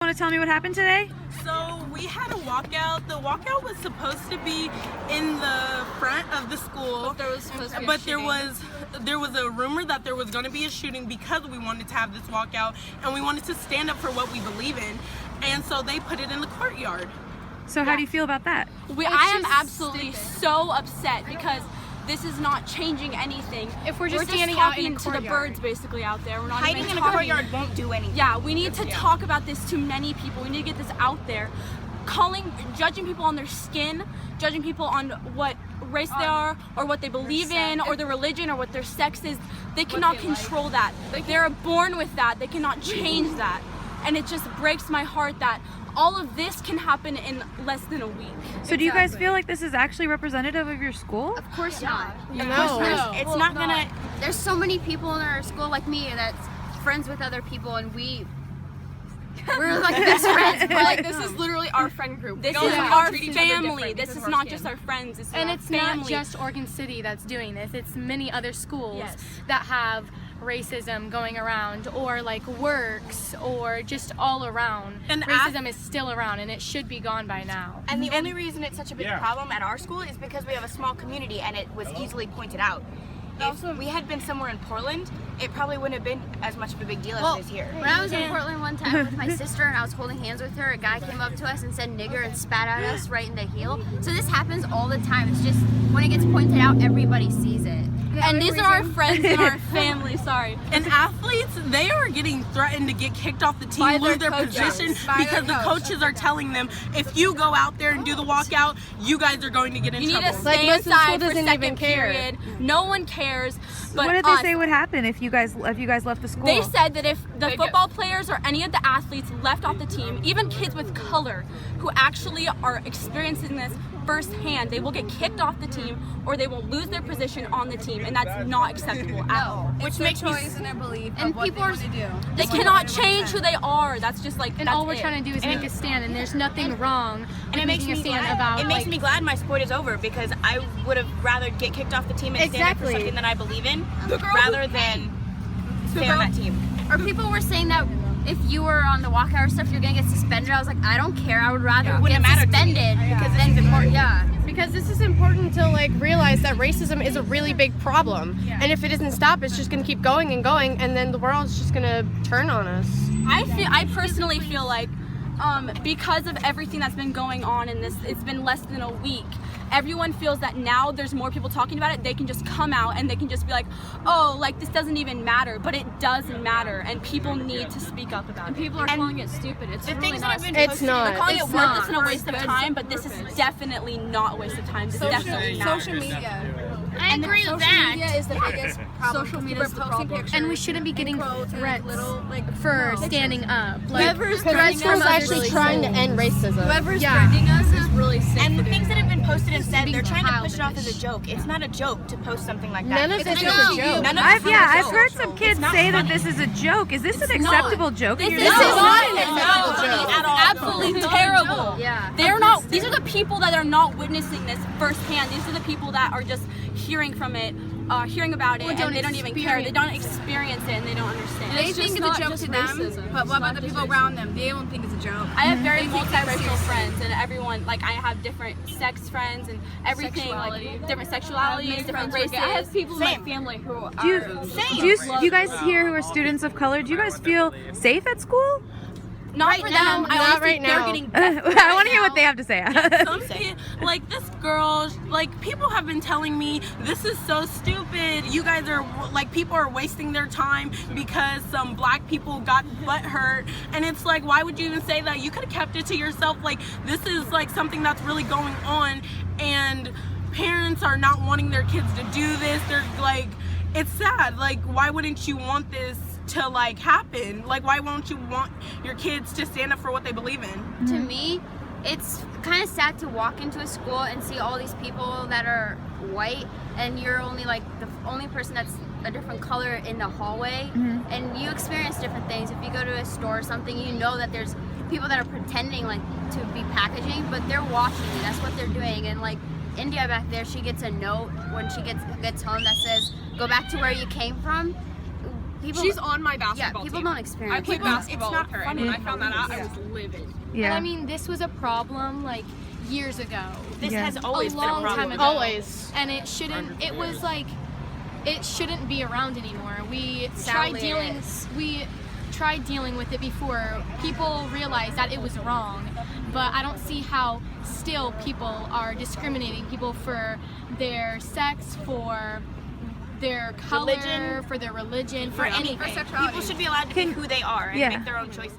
want to tell me what happened today? So we had a walkout. The walkout was supposed to be in the front of the school, but there was a rumor that there was going to be a shooting because we wanted to have this walkout and we wanted to stand up for what we believe in, and so they put it in the courtyard. So how do you feel about that? I am absolutely so upset because this is not changing anything. If we're just standing talking out in a to the birds basically out there. We're not hiding even in a courtyard won't do anything. Yeah, we need to talk about this to many people. We need to get this out there. Judging people on their skin, judging people on what race they are, or what they believe in, or their religion, or what their sex is. They cannot control that. They're born with that. They cannot change that. And it just breaks my heart that all of this can happen in less than a week. So do you guys feel like this is actually representative of your school? Of course not. No. It's not gonna. There's so many people in our school like me that's friends with other people, and we're like best friends. But Like, this is literally our friend group. This is our family. This is not just our friends. This is And our it's family. not just Oregon City that's doing this. It's many other schools that have racism going around, or like works, or just all around. And racism is still around, and it should be gone by now. And the only reason it's such a big problem at our school is because we have a small community and it was easily pointed out. If we had been somewhere in Portland, it probably wouldn't have been as much of a big deal as it is here. when I was in Portland one time with my sister and I was holding hands with her, a guy came up to us and said nigger and spat at us right in the heel. So this happens all the time. It's just when it gets pointed out, everybody sees it. And these are our friends and our family, sorry. And athletes, they are getting threatened to get kicked off the team, lose their position, because the coaches are telling them, if you go out there and do the walkout, you guys are going to get in You trouble. need to stay inside for second period. No one cares. But What did they say would happen if you guys left the school? They said that if the football players or any of the athletes left off the team, even kids with color who actually are experiencing this firsthand, they will get kicked off the team or they will lose their position on the team, and that's not acceptable at all. Which makes me And people are They cannot change who they are. That's just like, And all we're trying to do is make a stand, and there's nothing wrong and it makes making me a stand glad. about It makes me glad my sport is over because I would have rather get kicked off the team and stand up for something that I believe in rather than stay on that team. Or people were saying that if you were on the walkout or stuff, you're gonna get suspended. I was like, I don't care. I would rather get suspended because then because this is important to like realize that racism is a really big problem, and if it doesn't stop, it's just gonna keep going and going, and then the world's just gonna turn on us. I personally feel like because of everything that's been going on in this, it's been less than a week. Everyone feels that now there's more people talking about it. They can just come out and they can just be like, oh, like this doesn't even matter, but it does matter, and people need to speak up about it. people are calling it stupid. It's The really things not that have been It's posted, not. They're calling it It's worthless not. and a waste of time, but this is definitely not a waste of time. This definitely matters. social media. I agree with that. Media is the biggest problem. Social media is the problem. And we shouldn't be getting threats for standing up. Like, Because we're actually trying to end racism. whoever's threatening us is really sick. and the things that have been posted and said, they're trying to push it off as a joke. It's not a joke to post something like that. None of this is a joke. None of I've this is a I've joke. heard some kids say that this is a joke. Is this an acceptable joke? This is You're not saying- an acceptable joke. It's absolutely terrible. Yeah. They're not. These are the people that are not witnessing this firsthand. These are the people that are just hearing from it, hearing about it, and they don't even care. They don't experience it, and they don't understand. They think it's a joke to them, but what about the people around them? They don't think it's a joke. I have very multiracial friends, and everyone, like, I have different sex friends and everything, like different sexualities, different races. I have people in my family who are Do you guys here who are students of color, do you guys feel safe at school? Not for them. I not honestly right think they're now. getting I want to hear what they have to say. Some like this girl, like people have been telling me this is so stupid. You guys are like, people are wasting their time because some black people got butt hurt, and it's like, why would you even say that? You could have kept it to yourself. Like, this is like something that's really going on, and parents are not wanting their kids to do this. They're like, it's sad. Like, why wouldn't you want this to like happen? Like, why won't you want your kids to stand up for what they believe in? To me, it's kind of sad to walk into a school and see all these people that are white, and you're only like the only person that's a different color in the hallway, and you experience different things. If you go to a store or something, you know that there's people that are pretending like to be packaging, but they're watching you. That's what they're doing. And like India back there, she gets a note when she gets home that says, "Go back to where you came from." She's on my basketball people team. don't experience I played it. basketball with her, and when I found that out, I was livid. And I mean, this was a problem like years ago. This has always a been a long time problem. ago. Always. And it shouldn't. It was like, it shouldn't be around anymore. We Sadly, tried dealing with it before people realized that it was wrong. But I don't see how still people are discriminating people for their sex, for their color, Religion. for their religion, for anything. People should be allowed to be who they are and make their own choices.